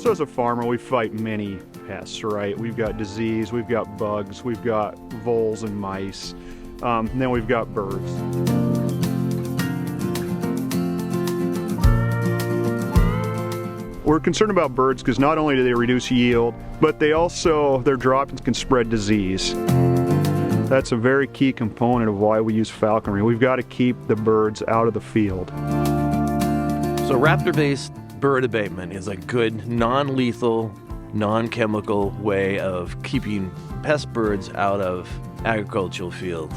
So as a farmer, we fight many pests, right? We've got disease, we've got bugs, we've got voles and mice, and then we've got birds. We're concerned about birds because not only do they reduce yield, but their droppings can spread disease. That's a very key component of why we use falconry. We've got to keep the birds out of the field. So raptor-based bird abatement is a good, non-lethal, non-chemical way of keeping pest birds out of agricultural fields.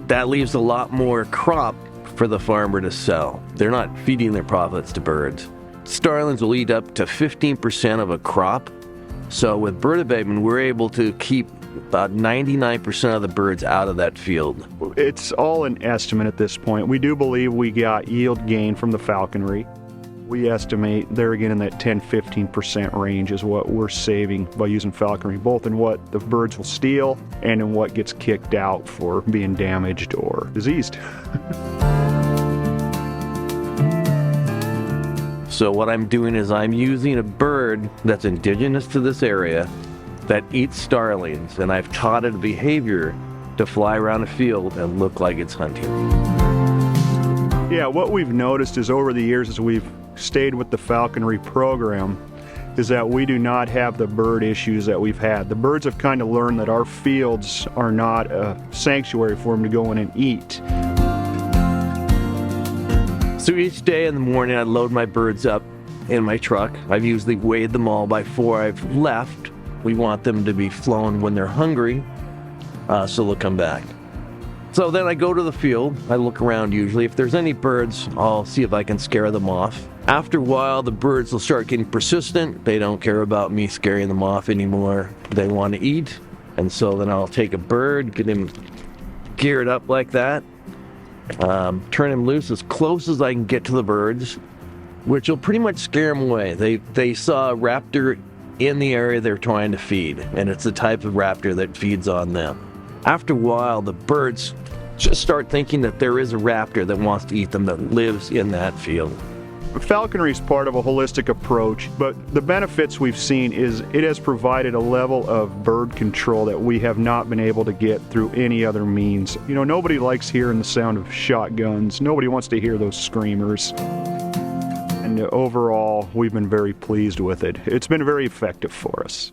That leaves a lot more crop for the farmer to sell. They're not feeding their profits to birds. Starlings will eat up to 15% of a crop. So with bird abatement, we're able to keep about 99% of the birds out of that field. It's all an estimate at this point. We do believe we got yield gain from the falconry. We estimate there again in that 10-15% range is what we're saving by using falconry, both in what the birds will steal and in what gets kicked out for being damaged or diseased. So what I'm doing is I'm using a bird that's indigenous to this area that eats starlings, and I've taught it a behavior to fly around a field and look like it's hunting. Yeah, what we've noticed is over the years as we've stayed with the falconry program is that we do not have the bird issues that we've had. The birds have kind of learned that our fields are not a sanctuary for them to go in and eat. So each day in the morning I load my birds up in my truck. I've usually weighed them all before I've left. We want them to be flown when they're hungry, so they'll come back. So then I go to the field, I look around usually. If there's any birds, I'll see if I can scare them off. After a while, the birds will start getting persistent. They don't care about me scaring them off anymore. They want to eat, and so then I'll take a bird, get him geared up like that, turn him loose as close as I can get to the birds, which will pretty much scare them away. They saw a raptor in the area they're trying to feed, and it's the type of raptor that feeds on them. After a while, the birds just start thinking that there is a raptor that wants to eat them, that lives in that field. Falconry is part of a holistic approach, but the benefits we've seen is it has provided a level of bird control that we have not been able to get through any other means. You know, nobody likes hearing the sound of shotguns. Nobody wants to hear those screamers. And overall, we've been very pleased with it. It's been very effective for us.